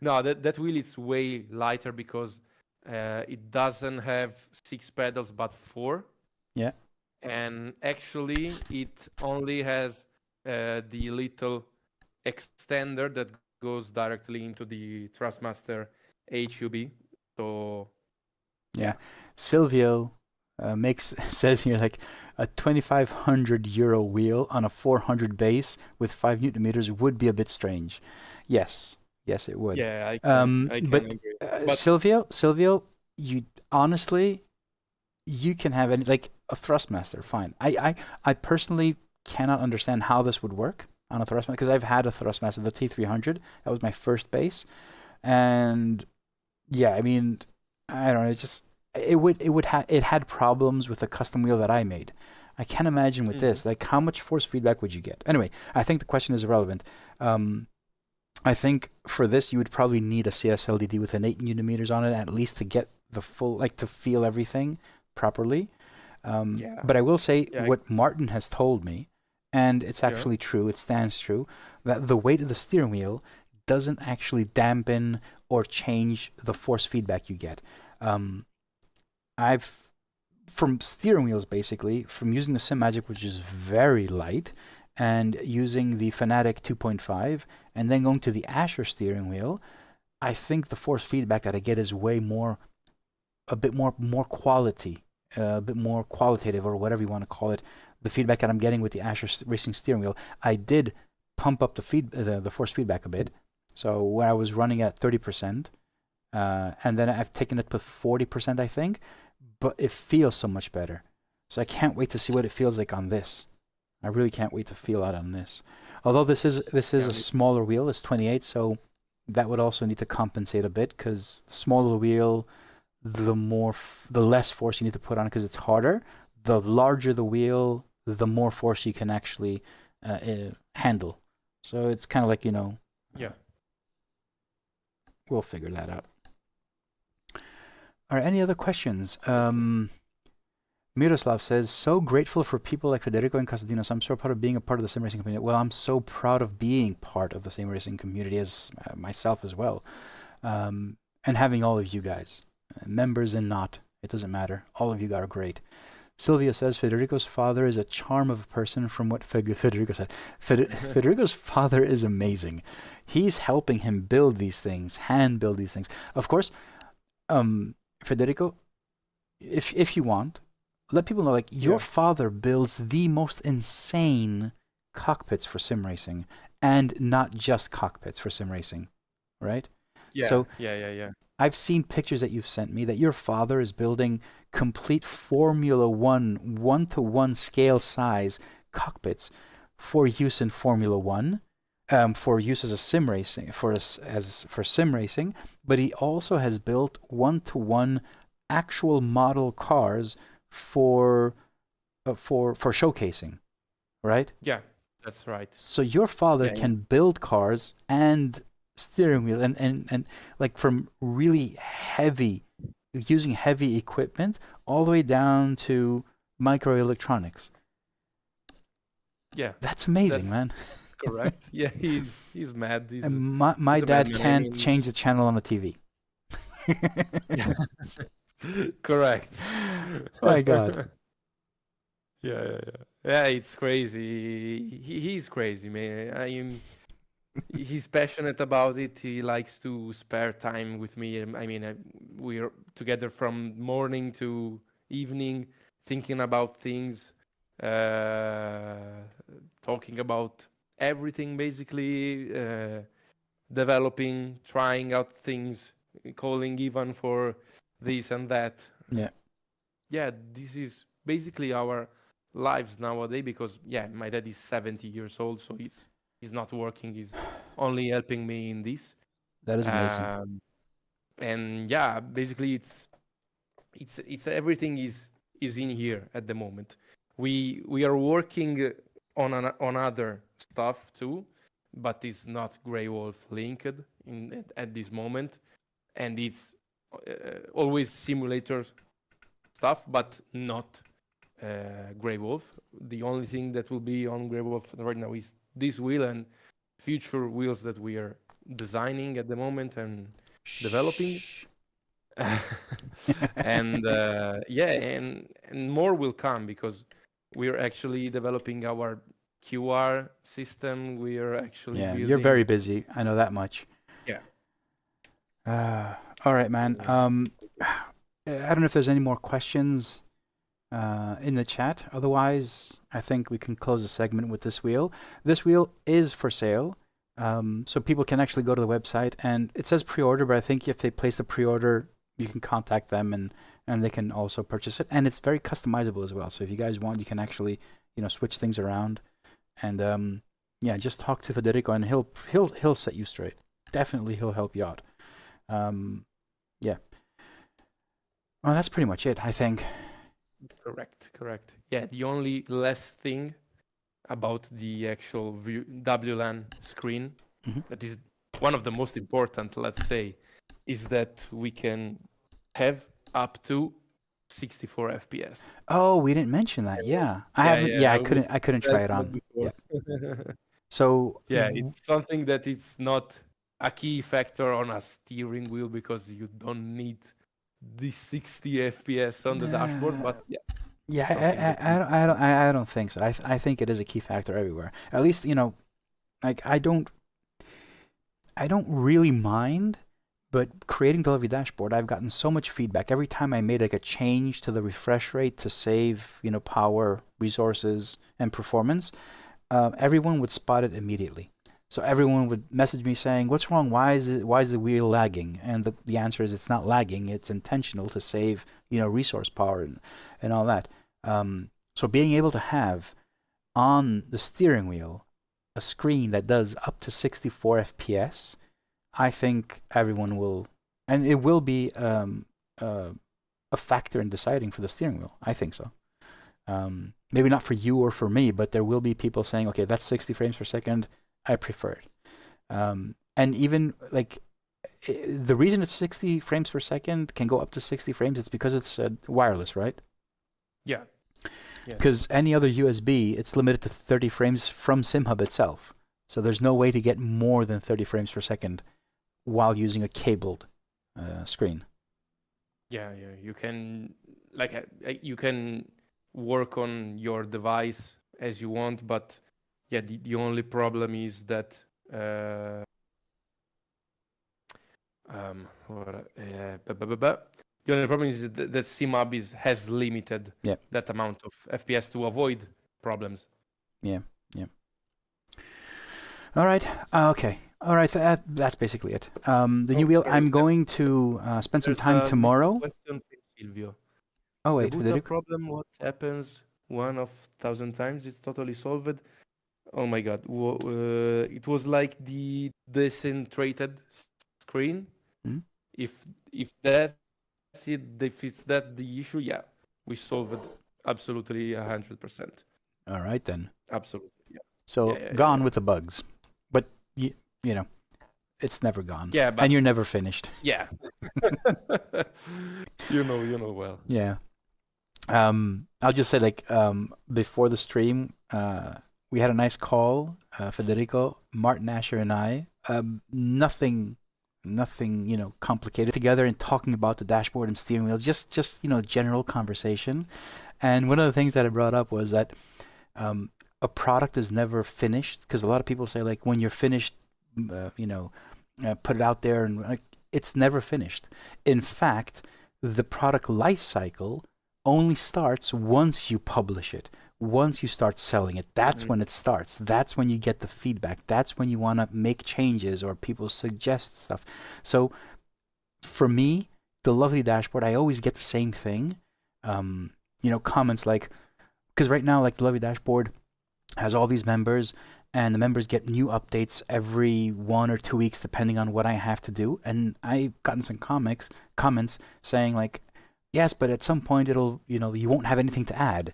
No, that wheel is way lighter because it doesn't have 6 pedals but 4. Yeah. And actually it only has the little extender that goes directly into the Thrustmaster HUB. So Yeah. yeah, Silvio makes says here like a 2,500 euro wheel on a 400 base with 5 Newton meters would be a bit strange. Yes. Yes, it would. yeah, I can But agree. But Silvio, you honestly, you can have any like a Thrustmaster, fine. I personally cannot understand how this would work on a Thrustmaster because I've had a Thrustmaster, the T300. That was my first base, and yeah, I mean, I don't know. It had problems with the custom wheel that I made. I can't imagine with mhm, this. Like, how much force feedback would you get? Anyway, I think the question is irrelevant. Um, I think for this you would probably need a CSLDD with an 8 Newton meters on it at least to get the full, like to feel everything properly. yeah, But I will say yeah, what Martin has told me, and it's yeah, actually true, it stands true, that the weight of the steering wheel doesn't actually dampen or change the force feedback you get. Um, I've from steering wheels basically, from using the Simagic, which is very light, and using the Fanatec 2.5, and then going to the Ascher steering wheel, I think the force feedback that I get is way more, a bit more quality, a bit more qualitative, or whatever you want to call it. The feedback that I'm getting with the Ascher racing steering wheel, I did pump up the force feedback a bit. So when I was running at 30%, and then I've taken it to 40%, I think, but it feels so much better. So I can't wait to see what it feels like on this. I really can't wait to feel out on this. Although this is yeah, a smaller wheel, it's 28, so that would also need to compensate a bit because the smaller the wheel, the less force you need to put on it because it's harder. The larger the wheel, the more force you can actually handle. So it's kind of like yeah. we'll figure that out. All right, any other questions? Okay. Miroslav says, so grateful for people like Federico and Constantinos. I'm so proud of being a part of the sim racing community. Well, I'm so proud of being part of the sim racing community as myself as well. And having all of you guys, members and not, it doesn't matter. All of you are great. Sylvia says, Federico's father is a charm of a person from what Federico said. Federico's father is amazing. He's helping him build these things, hand build these things. Of course, Federico, if you want, let people know like your Yeah, father builds the most insane cockpits for sim racing, and not just cockpits for sim racing, right? yeah, So yeah, yeah, yeah. I've seen pictures that you've sent me that your father is building complete Formula One to one scale size cockpits for use in Formula One, for use as a sim racing for sim racing. But he also has built 1-to-1 actual model cars for for showcasing, right? Yeah, that's right. So your father Yeah, yeah. can build cars and steering wheel and like from really heavy, using heavy equipment all the way down to microelectronics. Yeah, That's amazing, that's man. correct. Yeah, he's mad. And my He's a dad madman. I can't mean, change the channel on the TV. yeah, correct. My God. Yeah, yeah, yeah. Yeah, it's crazy. He's crazy, man. He's passionate about it. He likes to spare time with me. I mean, we're together from morning to evening, thinking about things, talking about everything basically, developing, trying out things, calling even for this and that. Yeah. Yeah, this is basically our lives nowadays because my dad is 70 years old, so he's not working, he's only helping me in this. That is amazing. And basically it's everything is in here at the moment. We are working on other stuff too, but it's not Greywolf linked at this moment, and it's always simulators stuff, but not Greywolf. The only thing that will be on Greywolf right now is this wheel and future wheels that we are designing at the moment and developing. And and more will come because we're actually developing our QR system. We're actually building. You're very busy. I know that much. Yeah. All right, man. I don't know if there's any more questions in the chat. Otherwise, I think we can close the segment with this wheel. This wheel is for sale. So people can actually go to the website, and it says pre-order, but I think if they place the pre-order, you can contact them and they can also purchase it. And it's very customizable as well. So if you guys want, you can actually, switch things around. And just talk to Federico and he'll set you straight. Definitely he'll help you out. Well, that's pretty much it, I think. Correct. Yeah, the only last thing about the actual WLAN screen, that is one of the most important, let's say, is that we can have up to 64 FPS. Oh, we didn't mention that. Yeah, I couldn't try it on. Yeah. So it's something that it's not a key factor on a steering wheel because you don't need the 60 FPS on the dashboard, but I don't think so. I think it is a key factor everywhere. At least I don't really mind, but creating the Lovely dashboard, I've gotten so much feedback every time I made a change to the refresh rate to save power, resources, and performance. Everyone would spot it immediately. So everyone would message me saying, "What's wrong? Why is the wheel lagging?" And the answer is, it's not lagging. It's intentional to save resource power and all that. So being able to have on the steering wheel a screen that does up to 64 FPS, I think everyone will, and it will be a factor in deciding for the steering wheel. I think so. Maybe not for you or for me, but there will be people saying, "Okay, that's 60 frames per second. I prefer it." And even the reason it's 60 frames per second can go up to 60 frames, it's because it's wireless, right? Yeah. Because any other USB, it's limited to 30 frames from SimHub itself. So there's no way to get more than 30 frames per second while using a cabled screen. Yeah. You can you can work on your device as you want, but the only problem is that the only problem is that SimHub has limited that amount of FPS to avoid problems. Yeah. All right. Okay. All right. That's basically it. The new wheel. I'm going to spend some time tomorrow. Question from Silvio. Oh wait, the boot up problem. What happens 1 of 1,000 times? It's totally solved. Oh my God! It was like the decentrated screen. Mm-hmm. If that's it, if it's that the issue, we solved it absolutely 100%. All right then. Absolutely. Yeah. So gone with the bugs, but it's never gone. Yeah, and you're never finished. Yeah. you know well. Yeah. I'll just say before the stream, we had a nice call, Federico, Martin, Ascher, and I. Nothing, complicated, together and talking about the dashboard and steering wheel. Just general conversation. And one of the things that I brought up was that a product is never finished, because a lot of people say when you're finished, put it out there, and it's never finished. In fact, the product life cycle only starts once you publish it. Once you start selling it, that's when it starts. That's when you get the feedback. That's when you want to make changes or people suggest stuff. So for me, the lovely dashboard, I always get the same thing. Comments like, because right now, like, the lovely dashboard has all these members, and the members get new updates every 1 or 2 weeks, depending on what I have to do. And I've gotten some comments saying like, yes, but at some point you won't have anything to add.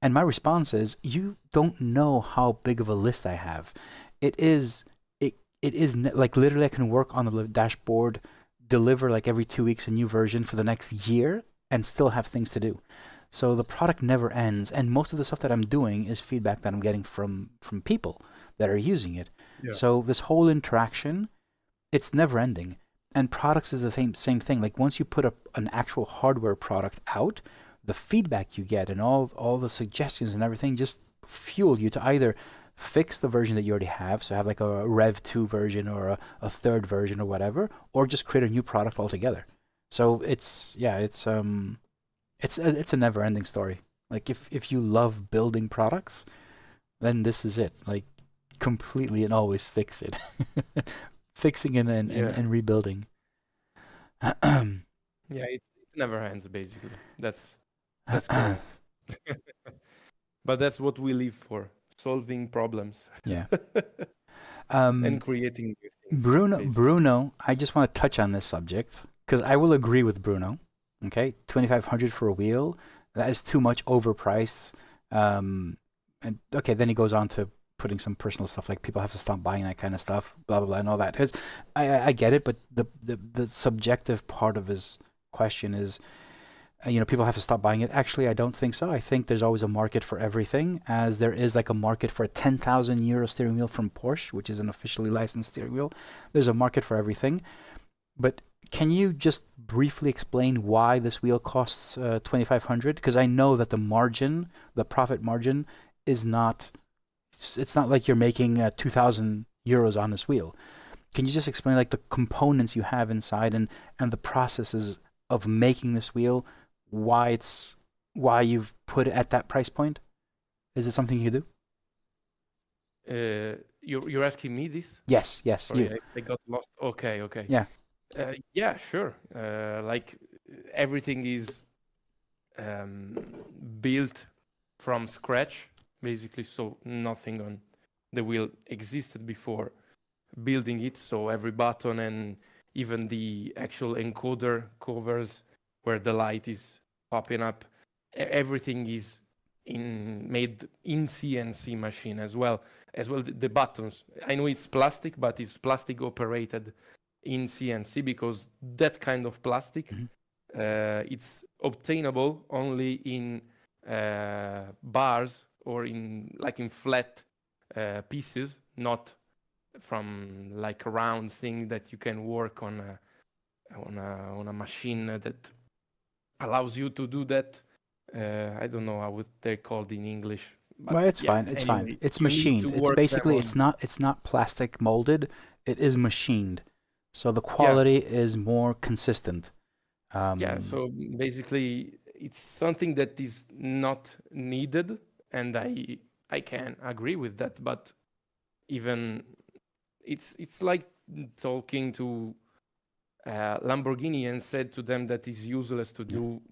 And my response is, you don't know how big of a list I have. It is like, literally I can work on the dashboard, deliver like every 2 weeks a new version for the next year, and still have things to do. So the product never ends, and most of the stuff that I'm doing is feedback that I'm getting from people that are using it. Yeah. So this whole interaction, it's never ending. And products is the same thing. Like, once you put an actual hardware product out, the feedback you get and all the suggestions and everything just fuel you to either fix the version that you already have, so have like a Rev 2 version or a third version or whatever, or just create a new product altogether. So it's a never-ending story. Like, if you love building products, then this is it. Like, completely and always fix it. Fixing and rebuilding. It never ends, basically. That's correct. But that's what we live for, solving problems. Yeah. And creating new things. Bruno, I just want to touch on this subject, because I will agree with Bruno. Okay, 2,500 for a wheel, that is too much overpriced. And okay, then he goes on to putting some personal stuff, like people have to stop buying that kind of stuff, blah blah blah, and all that. I get it, but the subjective part of his question is, people have to stop buying it. Actually, I don't think so. I think there's always a market for everything, as there is like a market for a 10,000 euro steering wheel from Porsche, which is an officially licensed steering wheel. There's a market for everything. But can you just briefly explain why this wheel costs 2,500? Because I know that the profit margin is not. It's not like you're making 2,000 euros on this wheel. Can you just explain like the components you have inside and the processes of making this wheel? Why you've put it at that price point? Is it something you do? You're asking me this? Yes. Sorry, I got lost. Okay. Yeah. Yeah, sure. Like, everything is built from scratch, basically. So nothing on the wheel existed before building it. So every button and even the actual encoder covers where the light is popping up, everything is made in CNC machine as well. The buttons, I know it's plastic, but it's plastic operated in CNC, because that kind of plastic, it's obtainable only in bars or in flat pieces, not from like a round thing that you can work on a machine that allows you to do that. I don't know how they're called in English. But well, it's fine. It's anyway, fine. It's machined. It's basically it's not plastic molded. It is machined. So the quality is more consistent. So basically, it's something that is not needed, and I can agree with that. But even it's like talking to Lamborghini and said to them that it's useless to do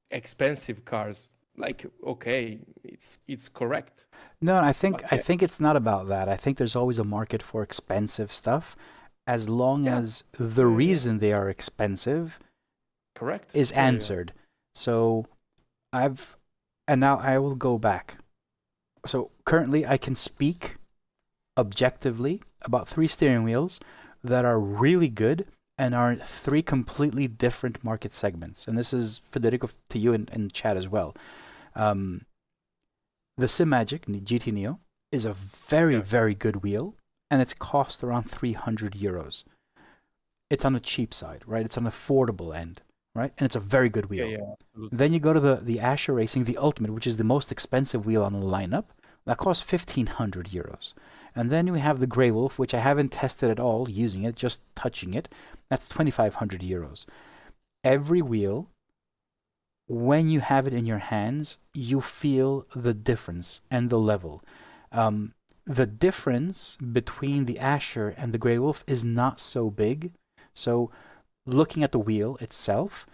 expensive cars. Like, okay, it's correct. No, I think it's not about that. I think there's always a market for expensive stuff, as long as the reason they are expensive is answered. So now I will go back. So currently I can speak objectively about 3 steering wheels that are really good and are 3 completely different market segments. And this is, Federico, to you and chat as well. The Simagic GT Neo is a very, very good wheel, and it's cost around 300 euros. It's on the cheap side, right? It's on the affordable end, right? And it's a very good wheel. Yeah, then you go to the Ascher Racing, the Ultimate, which is the most expensive wheel on the lineup. That costs 1,500 euros. And then we have the Greywolf, which I haven't tested at all using it, just touching it. That's 2,500 euros. Every wheel when you have it in your hands, you feel the difference and the level. The difference between the Ascher and the Greywolf is not so big. So looking at the wheel itself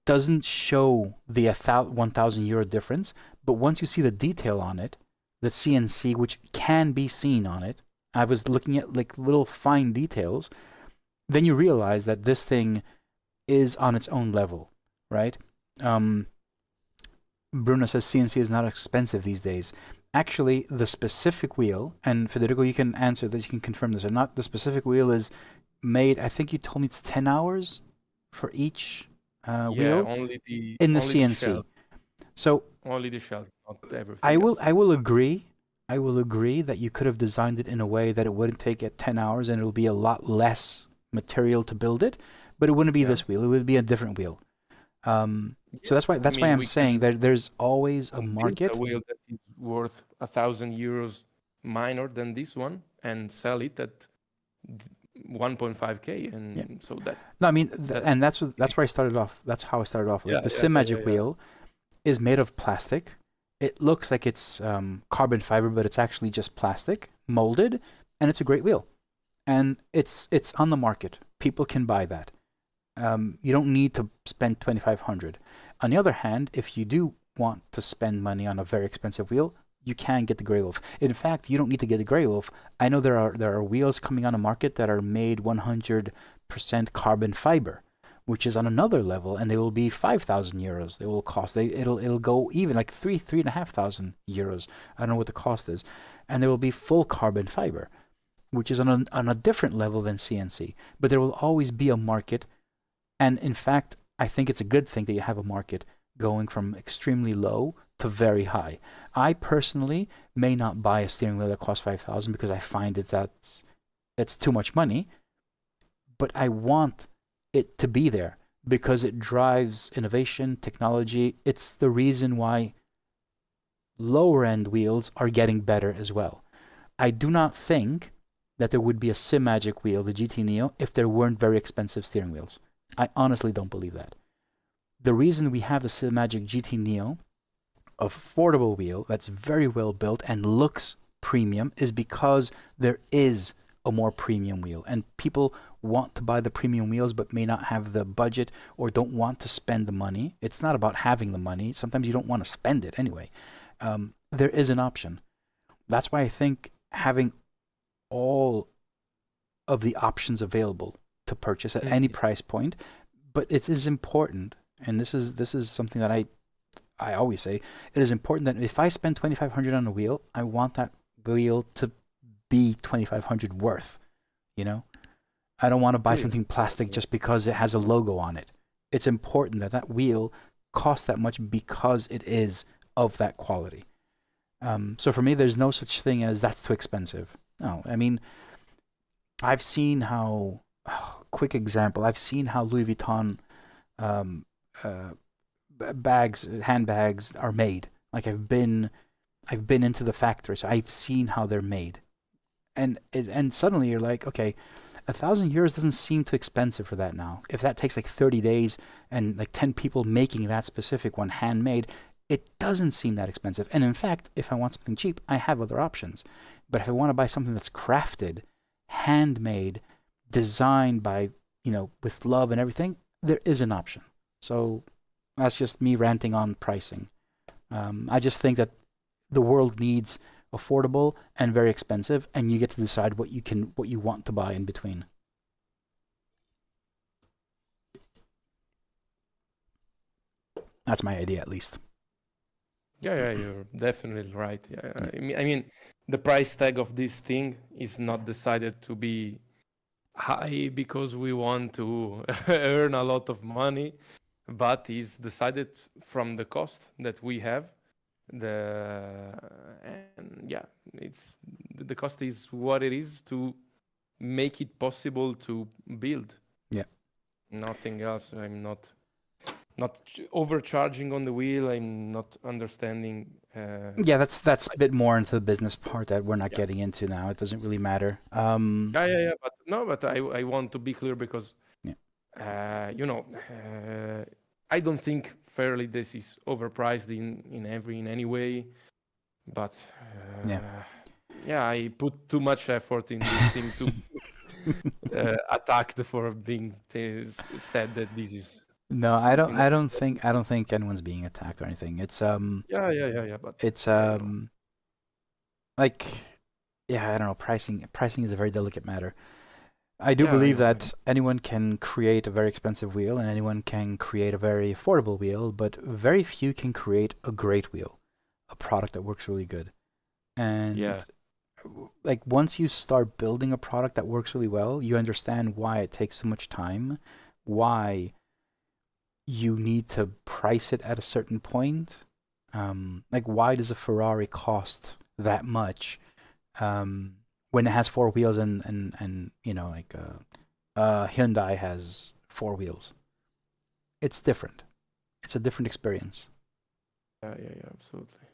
doesn't show the 1,000 euro difference, but once you see the detail on it, the CNC, which can be seen on it, I was looking at like little fine details, then you realize that this thing is on its own level, right? Bruno says CNC is not expensive these days. Actually, the specific wheel, and Federico, you can answer this, you can confirm this or not, the specific wheel is made, I think you told me it's 10 hours for each wheel only the in the only CNC. The shell. So only the shells, not everything I will else. I will agree that you could have designed it in a way that it wouldn't take it 10 hours and it'll be a lot less material to build it, but it wouldn't be this wheel. It would be a different wheel. So that's why I'm saying that there's always a market. A wheel that is worth 1,000 euros minor than this one and sell it at 1.5k, and so that's no. I mean, that's where I started off. That's how I started off. Like the Simagic wheel is made of plastic. It looks like it's carbon fiber, but it's actually just plastic molded, and it's a great wheel, and it's on the market. People can buy that. You don't need to spend 2,500. On the other hand, if you do want to spend money on a very expensive wheel, you can get the Greywolf. In fact, you don't need to get the Greywolf. I know there are wheels coming on the market that are made 100% carbon fiber, which is on another level, and they will be 5,000 euros. They will cost. It'll go even like 3,500 euros. I don't know what the cost is, and they will be full carbon fiber, which is on a different level than CNC. But there will always be a market. And in fact, I think it's a good thing that you have a market going from extremely low to very high. I personally may not buy a steering wheel that costs 5,000 because I find it's too much money, but I want it to be there because it drives innovation, technology. It's the reason why lower end wheels are getting better as well. I do not think that there would be a Simagic wheel, the GT Neo, if there weren't very expensive steering wheels. I honestly don't believe that. The reason we have the Simagic GT Neo, affordable wheel that's very well built and looks premium, is because there is a more premium wheel, and people want to buy the premium wheels but may not have the budget or don't want to spend the money. It's not about having the money. Sometimes you don't want to spend it anyway. There is an option. That's why I think having all of the options available to purchase at any price point, but it is important, and this is something that I always say, it is important that if I spend 2,500 on a wheel, I want that wheel to be 2,500 worth, you know? I don't want to buy something plastic just because it has a logo on it. It's important that that wheel costs that much because it is of that quality. So for me, there's no such thing as that's too expensive. No, I mean, I've seen how, quick example, I've seen how Louis Vuitton handbags are made. Like I've been into the factory, so I've seen how they're made. And suddenly you're like, okay, 1,000 euros doesn't seem too expensive for that now. If that takes like 30 days and like 10 people making that specific one handmade, it doesn't seem that expensive. And in fact, if I want something cheap, I have other options. But if I want to buy something that's crafted, handmade, designed by, with love and everything, there is an option. So that's just me ranting on pricing. I just think that the world needs affordable and very expensive, and you get to decide what you want to buy in between. That's my idea, at least. Yeah, you're definitely right. Yeah, I mean, the price tag of this thing is not decided to be high because we want to earn a lot of money, but is decided from the cost that we have. It's the cost is what it is to make it possible to build. Yeah, nothing else. I'm not overcharging on the wheel. I'm not understanding. That's a bit more into the business part that we're not getting into now. It doesn't really matter. But I want to be clear because, I don't think fairly this is overpriced in any way, but yeah, I put too much effort in this thing to attacked for being said that this is No, something. I don't think anyone's being attacked or anything. It's Yeah. But it's yeah, you know. like, yeah, I don't know. Pricing is a very delicate matter. I do Yeah, I believe know. that anyone can create a very expensive wheel and anyone can create a very affordable wheel, but very few can create a great wheel, a product that works really good. And Yeah, like once you start building a product that works really well, you understand why it takes so much time, why you need to price it at a certain point. Like why does a Ferrari cost that much when it has four wheels and you know like Hyundai has four wheels? It's different. It's a different experience. yeah, absolutely.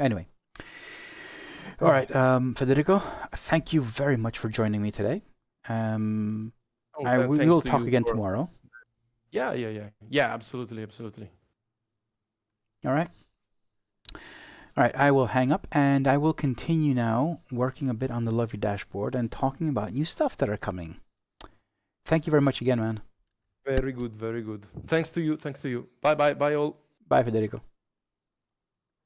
Anyway, all right, Federico, thank you very much for joining me today. We Thanks will to talk you again for. tomorrow. Yeah, absolutely. All right. All right, I will hang up and I will continue now working a bit on the Love Your dashboard and talking about new stuff that are coming. Thank you very much again, man. Very good. Thanks to you. Bye all. Bye, Federico.